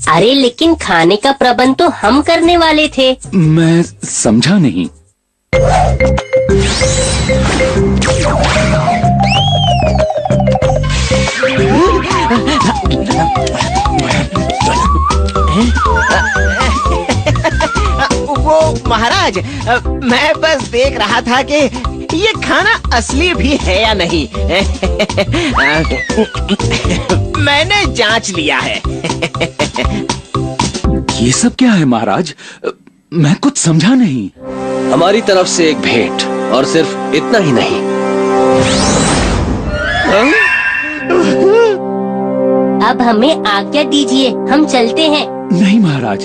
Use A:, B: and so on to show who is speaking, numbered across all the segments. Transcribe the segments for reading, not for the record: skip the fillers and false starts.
A: अरे लेकिन खाने का प्रबंध तो हम करने वाले थे।
B: मैं समझा नहीं।
C: वो महाराज, मैं बस देख रहा था कि ये खाना असली भी है या नहीं। मैंने जांच लिया है।
B: ये सब क्या है महाराज? मैं कुछ समझा नहीं।
D: हमारी तरफ से एक भेंट, और सिर्फ इतना ही नहीं।
A: अब हमें आज्ञा दीजिए, हम चलते हैं।
B: नहीं महाराज,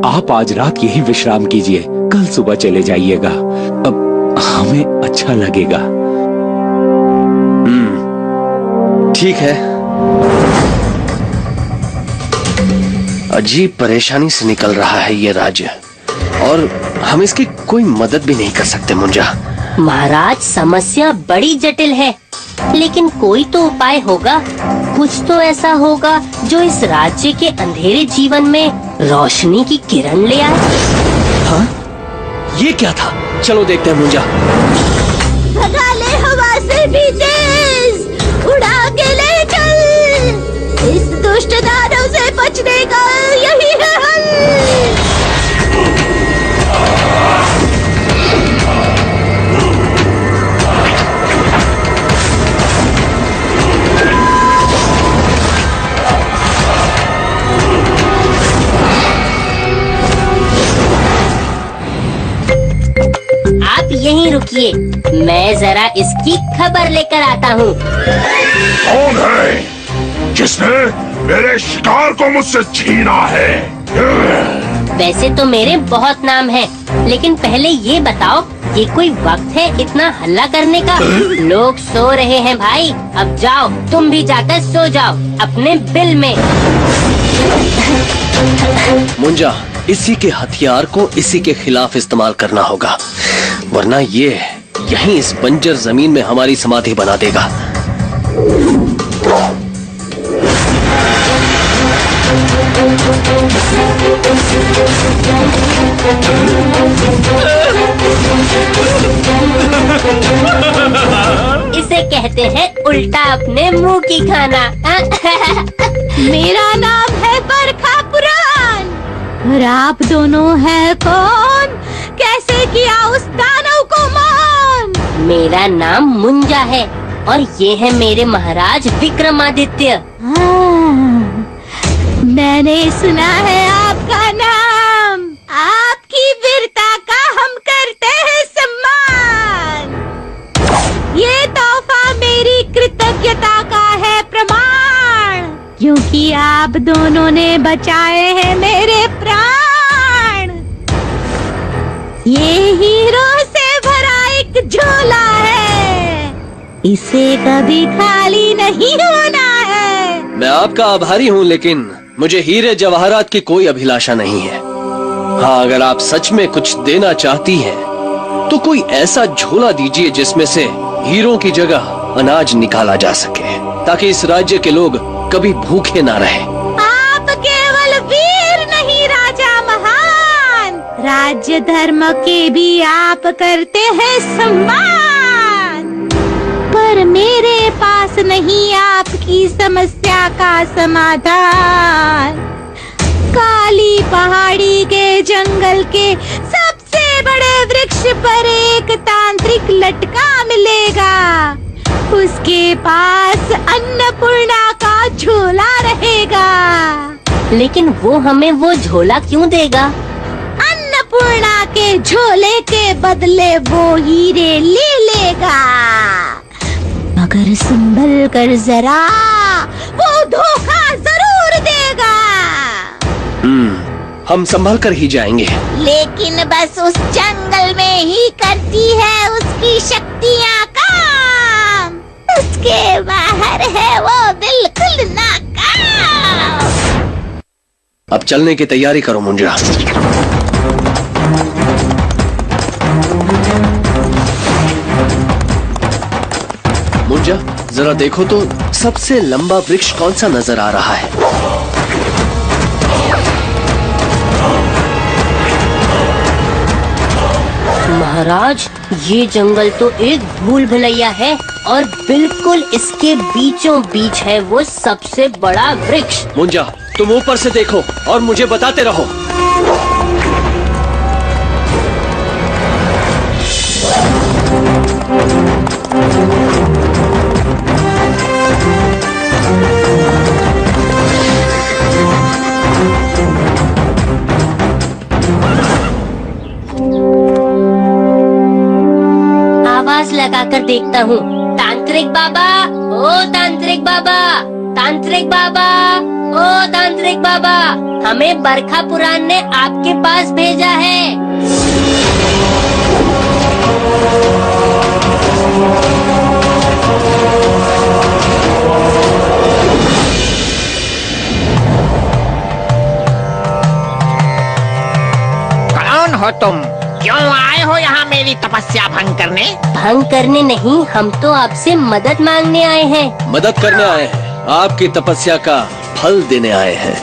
B: आप आज रात यही विश्राम कीजिए, कल सुबह चले जाइएगा। अब हमें अच्छा लगेगा।
D: ठीक है। अजीब परेशानी से निकल रहा है ये राज्य, और हम इसकी कोई मदद भी नहीं कर सकते मुंजा।
A: महाराज, समस्या बड़ी जटिल है, लेकिन कोई तो उपाय होगा। कुछ तो ऐसा होगा जो इस राज्य के अंधेरे जीवन में रोशनी की किरण ले आए।
D: हाँ? ये क्या था? चलो देखते हैं मुंजा।
E: भगा ले हवा से भी तेज, उड़ा के ले चल। इस दुष्ट दानव से बचने का यही है हल।
A: आप यहीं रुकिए, मैं जरा इसकी खबर लेकर आता हूँ।
F: कौन है जिसने मेरे शिकार को मुझसे छीना है?
A: वैसे तो मेरे बहुत नाम हैं, लेकिन पहले ये बताओ, ये कोई वक्त है इतना हल्ला करने का? लोग सो रहे हैं भाई, अब जाओ, तुम भी जाकर सो जाओ अपने बिल में।
D: मुंजा, इसी के हथियार को इसी के खिलाफ इस्तेमाल करना होगा, वरना ये यहीं इस बंजर जमीन में हमारी समाधि बना देगा।
A: इसे कहते हैं उल्टा अपने मुंह की खाना।
E: मेरा नाम है बरखा पुराण, और आप दोनों हैं कौन? कैसे किया उस दानव को मान?
A: मेरा नाम मुंजा है, और ये है मेरे महाराज विक्रमादित्य।
E: मैंने सुना है आपका नाम, आपकी वीरता का हम करते हैं सम्मान। ये तोहफा मेरी कृतज्ञता का है प्रमाण, क्योंकि आप दोनों ने बचाए हैं मेरे प्राण। ये हीरो से भरा एक झोला है, इसे कभी खाली नहीं होना है।
D: मैं आपका आभारी हूँ, लेकिन मुझे हीरे जवाहरात की कोई अभिलाषा नहीं है। हाँ, अगर आप सच में कुछ देना चाहती हैं, तो कोई ऐसा झोला दीजिए जिसमें से हीरों की जगह अनाज निकाला जा सके, ताकि इस राज्य के लोग कभी भूखे ना रहे।
E: आप केवल वीर नहीं राजा महान, राज्य धर्म के भी आप करते हैं सम्मान। पर मेरे पास नहीं आपकी समस्या का समाधान। काली पहाड़ी के जंगल के सबसे बड़े वृक्ष पर एक तांत्रिक लटका मिलेगा, उसके पास अन्नपूर्णा का झोला रहेगा।
A: लेकिन वो हमें वो झोला क्यों देगा?
E: अन्नपूर्णा के झोले के बदले वो हीरे ले लेगा, मगर संभल कर जरा, वो धोखा जरूर देगा।
D: हम संभल कर ही जाएंगे।
E: लेकिन बस उस जंगल में ही करती है उसकी शक्तियाँ काम, उसके बाहर है वो बिल्कुल नाकाम।
D: अब चलने की तैयारी करो मुंजा। मुंजा, जरा देखो तो सबसे लंबा वृक्ष कौन सा नजर आ रहा है?
A: महाराज, ये जंगल तो एक भूल भुलैया है और बिल्कुल इसके बीचों बीच है वो सबसे बड़ा वृक्ष।
D: मुंजा, तुम ऊपर से देखो और मुझे बताते रहो।
A: आवाज लगाकर देखता हूँ। तांत्रिक बाबा, ओ तांत्रिक बाबा, तांत्रिक बाबा, ओ तांत्रिक बाबा, हमें बरखा पुराण ने आपके पास भेजा है।
C: कौन हो तुम? क्यों आए हो यहाँ मेरी तपस्या भंग करने?
A: भंग करने नहीं, हम तो आपसे मदद मांगने आए हैं।
D: मदद करने आए हैं, आपकी तपस्या का फल देने आए हैं।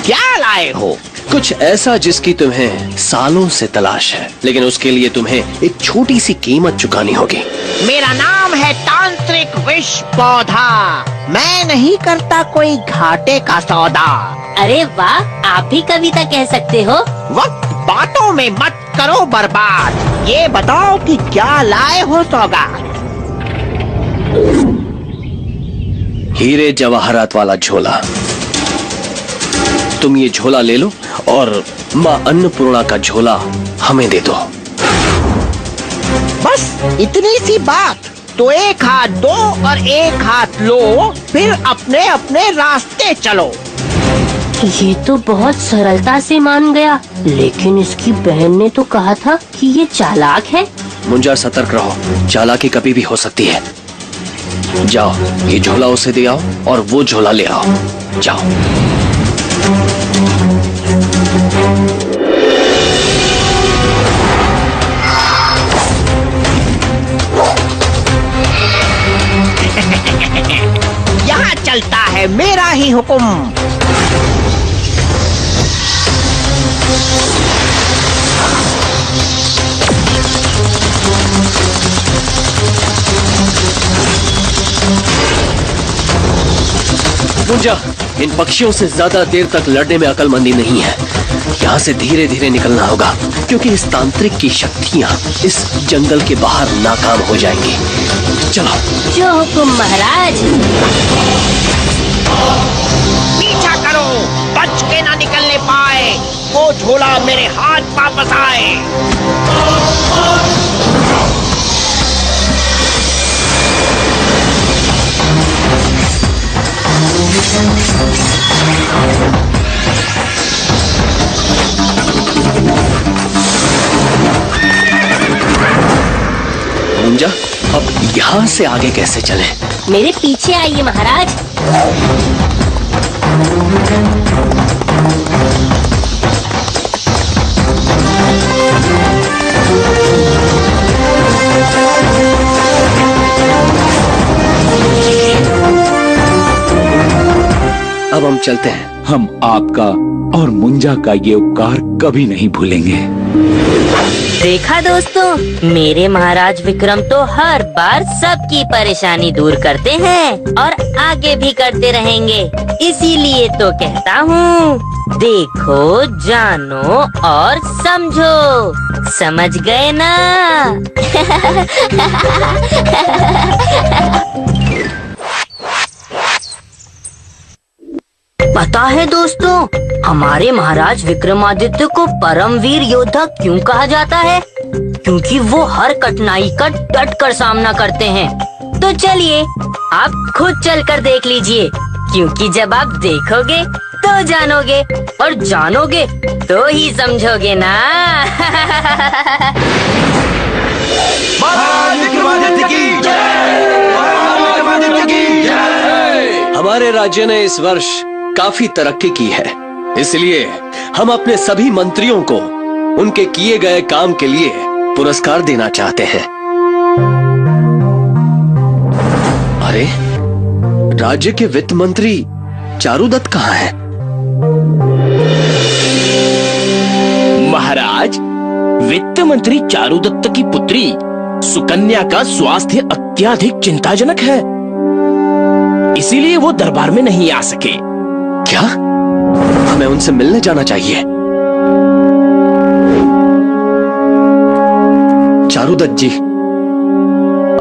C: क्या लाए हो?
D: कुछ ऐसा जिसकी तुम्हें सालों से तलाश है, लेकिन उसके लिए तुम्हें एक छोटी सी कीमत चुकानी होगी।
C: मेरा नाम है तांत्रिक विष पौधा। मैं नहीं करता कोई घाटे का सौदा।
A: अरे वाह, आप भी कविता कह सकते हो।
C: वक्त बातों में मत करो बर्बाद। ये बताओ कि क्या लाए हो सौगात?
D: हीरे जवाहरात वाला झोला। तुम ये झोला ले लो और माँ अन्नपूर्णा का झोला हमें दे दो।
C: बस इतनी सी बात। तो एक हाथ दो और एक हाथ लो, फिर अपने अपने रास्ते चलो।
A: ये तो बहुत सरलता से मान गया, लेकिन इसकी बहन ने तो कहा था कि ये चालाक है।
D: मुंजा, सतर्क रहो, चालाकी कभी भी हो सकती है। जाओ, ये झोला उसे दे आओ और वो झोला ले आओ। जाओ।
C: यहाँ चलता है मेरा ही हुक्म।
D: मुंजा, इन पक्षियों से ज्यादा देर तक लड़ने में अकलमंदी नहीं है। यहाँ से धीरे धीरे निकलना होगा, क्योंकि इस तांत्रिक की शक्तियाँ इस जंगल के बाहर नाकाम हो जाएंगी। चलो।
A: जो हुकुम महाराज।
C: पीछा करो, बच के ना निकलने पाए। वो झोला मेरे हाथ वापस आए।
D: मुंजा, अब यहाँ से आगे कैसे चलें?
A: मेरे पीछे आइए महाराज।
D: अब हम चलते हैं।
B: हम आपका और मुंजा का ये उपकार कभी नहीं भूलेंगे।
G: देखा दोस्तों, मेरे महाराज विक्रम तो हर बार सबकी परेशानी दूर करते हैं और आगे भी करते रहेंगे। इसीलिए तो कहता हूँ, देखो, जानो और समझो। समझ गए ना? पता है दोस्तों, हमारे महाराज विक्रमादित्य को परमवीर योद्धा क्यों कहा जाता है? क्योंकि वो हर कठिनाई का डट कर सामना करते हैं। तो चलिए, आप खुद चलकर देख लीजिए, क्योंकि जब आप देखोगे तो जानोगे और जानोगे तो ही समझोगे ना।
D: हमारे राज्य ने इस वर्ष काफी तरक्की की है, इसलिए हम अपने सभी मंत्रियों को उनके किए गए काम के लिए पुरस्कार देना चाहते हैं। अरे, राज्य के वित्त मंत्री चारुदत्त कहाँ हैं?
H: महाराज, वित्त मंत्री चारुदत्त की पुत्री सुकन्या का स्वास्थ्य अत्यधिक चिंताजनक है, इसीलिए वो दरबार में नहीं आ सके।
D: क्या? हमें उनसे मिलने जाना चाहिए। चारुदत्त जी,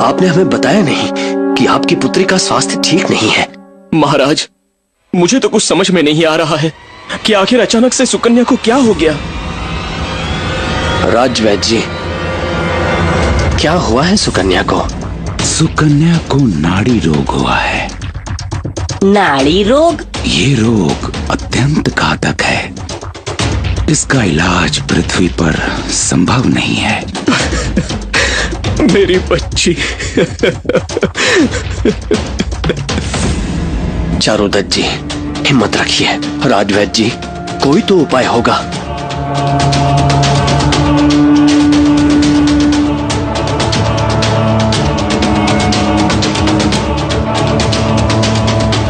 D: आपने हमें बताया नहीं कि आपकी पुत्री का स्वास्थ्य ठीक नहीं है।
H: महाराज, मुझे तो कुछ समझ में नहीं आ रहा है कि आखिर अचानक से सुकन्या को क्या हो गया।
D: राजवैद्य जी, क्या हुआ है सुकन्या को?
B: सुकन्या को नाड़ी रोग हुआ है।
G: नाड़ी रोग?
B: ये रोग अत्यंत घातक है। इसका इलाज पृथ्वी पर संभव नहीं है।
H: मेरी बच्ची।
D: चारुदत्त जी, हिम्मत रखिए। राजवैद्य जी, कोई तो उपाय होगा।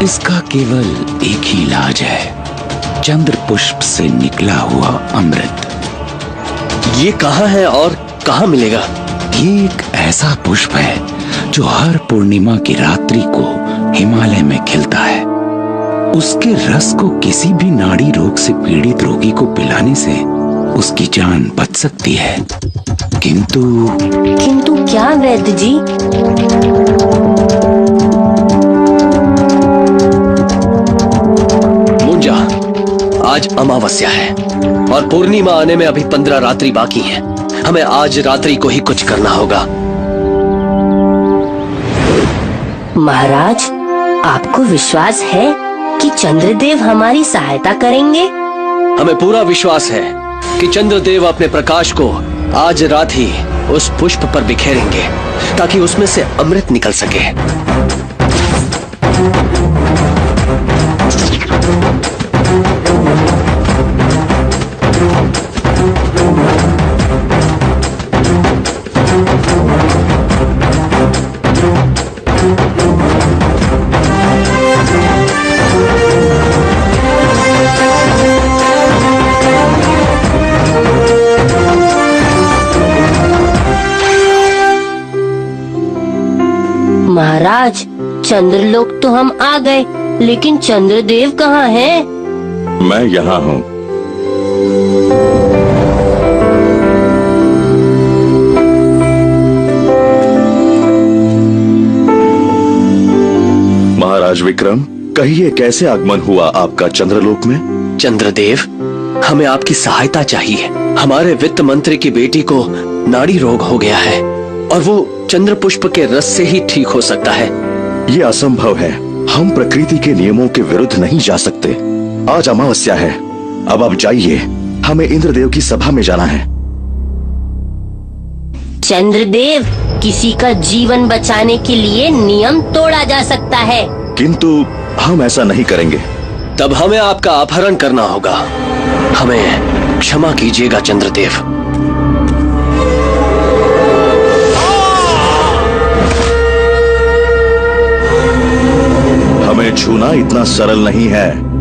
B: इसका केवल एक ही इलाज है, चंद्र पुष्प से निकला हुआ अमृत।
D: ये कहाँ है और कहाँ मिलेगा?
B: ये एक ऐसा पुष्प है जो हर पूर्णिमा की रात्रि को हिमालय में खिलता है। उसके रस को किसी भी नाड़ी रोग से पीड़ित रोगी को पिलाने से उसकी जान बच सकती है।
G: किंतु क्या वैद्य जी?
D: मुंजा, आज अमावस्या है और पूर्णिमा आने में अभी 15 रात्रि बाकी हैं। हमें आज रात्रि को ही कुछ करना होगा।
G: महाराज, आपको विश्वास है कि चंद्रदेव हमारी सहायता करेंगे?
D: हमें पूरा विश्वास है कि चंद्रदेव अपने प्रकाश को आज रात ही उस पुष्प पर बिखेरेंगे ताकि उसमें से अमृत निकल सके।
G: महाराज, चंद्रलोक तो हम आ गए, लेकिन चंद्रदेव कहाँ हैं?
F: मैं यहाँ हूँ। महाराज विक्रम, कहिए कैसे आगमन हुआ आपका चंद्रलोक में?
D: चंद्रदेव, हमें आपकी सहायता चाहिए। हमारे वित्त मंत्री की बेटी को नाड़ी रोग हो गया है और वो चंद्र पुष्प के रस से ही ठीक हो सकता है।
F: ये असंभव है। हम प्रकृति के नियमों के विरुद्ध नहीं जा सकते। आज अमावस्या है। अब आप जाइए, हमें इंद्रदेव की सभा में जाना है।
G: चंद्रदेव, किसी का जीवन बचाने के लिए नियम तोड़ा जा सकता है,
F: किंतु हम ऐसा नहीं करेंगे।
D: तब हमें आपका अपहरण करना होगा। हमें क्षमा कीजिएगा चंद्रदेव।
F: हमें छूना इतना सरल नहीं है।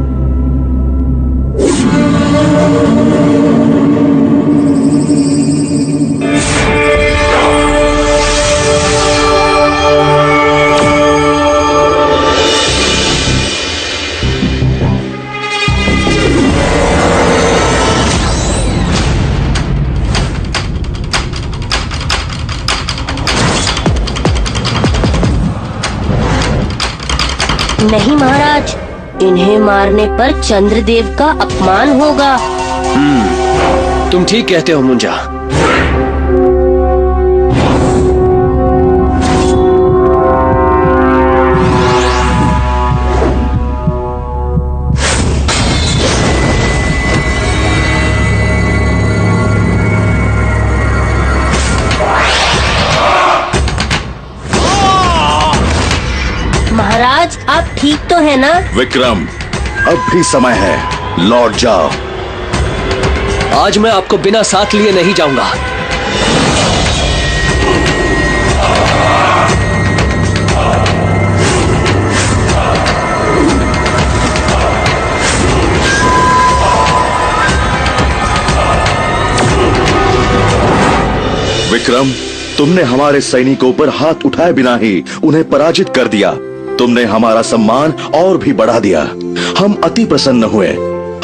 G: नहीं महाराज, इन्हें मारने पर चंद्रदेव का अपमान होगा।
D: तुम ठीक कहते हो मुंजा।
G: महाराज, आप ठीक तो है ना?
F: विक्रम, अब भी समय है, लौट जाओ।
D: आज मैं आपको बिना साथ लिए नहीं जाऊंगा।
F: विक्रम, तुमने हमारे सैनिकों पर हाथ उठाए बिना ही उन्हें पराजित कर दिया। तुमने हमारा सम्मान और भी बढ़ा दिया। हम अति प्रसन्न हुए।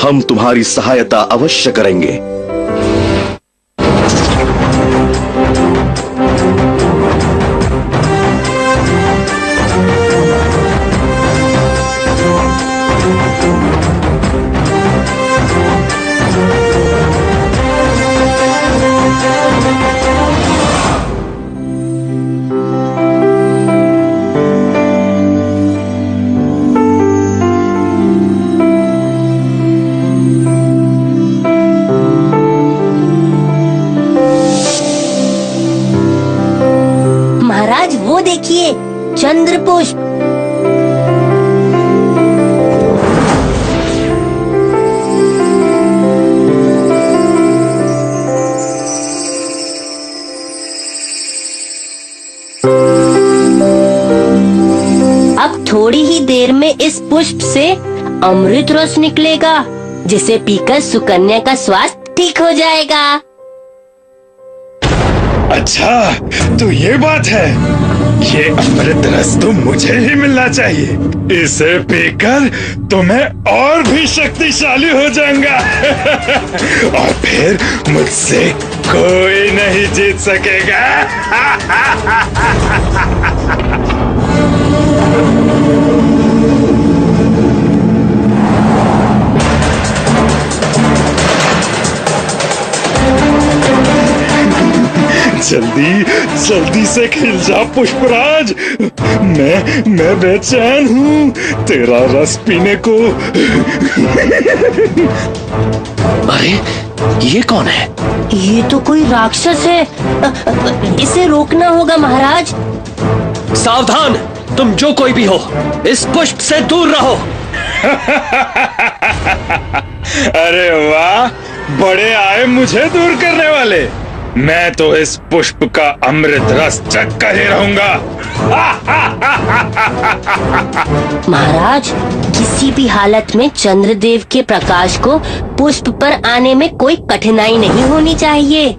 F: हम तुम्हारी सहायता अवश्य करेंगे।
A: महाराज वो देखिए, चंद्र पुष्प। अब थोड़ी ही देर में इस पुष्प से अमृत रस निकलेगा, जिसे पीकर सुकन्या का स्वास्थ्य ठीक हो जाएगा।
I: अच्छा, तो ये बात है। ये अमृत रस तो मुझे ही मिलना चाहिए। इसे पीकर तो मैं और भी शक्तिशाली हो जाऊंगा। और फिर मुझसे कोई नहीं जीत सकेगा। जल्दी जल्दी से खिल जा पुष्पराज। मैं बेचैन हूँ तेरा रस पीने को।
H: अरे ये कौन है?
A: ये तो कोई राक्षस है। इसे रोकना होगा महाराज।
D: सावधान, तुम जो कोई भी हो, इस पुष्प से दूर रहो।
I: अरे वाह, बड़े आए मुझे दूर करने वाले। मैं तो इस पुष्प का अमृत रस चक्कर ही रहूंगा।
A: महाराज, किसी भी हालत में चंद्रदेव के प्रकाश को पुष्प पर आने में कोई कठिनाई नहीं होनी चाहिए।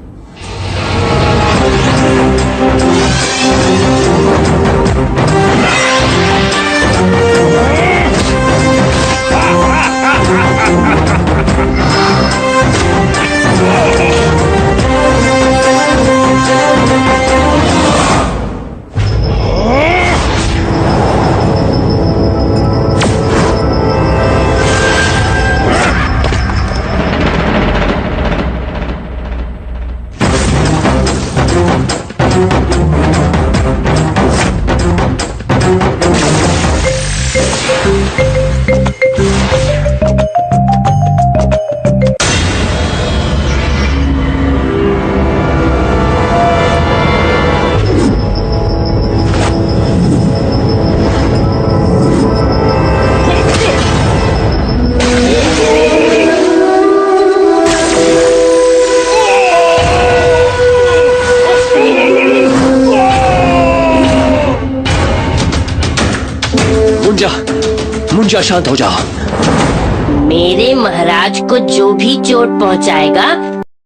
D: मुंजा, शांत हो जाओ।
A: मेरे महाराज को जो भी चोट पहुंचाएगा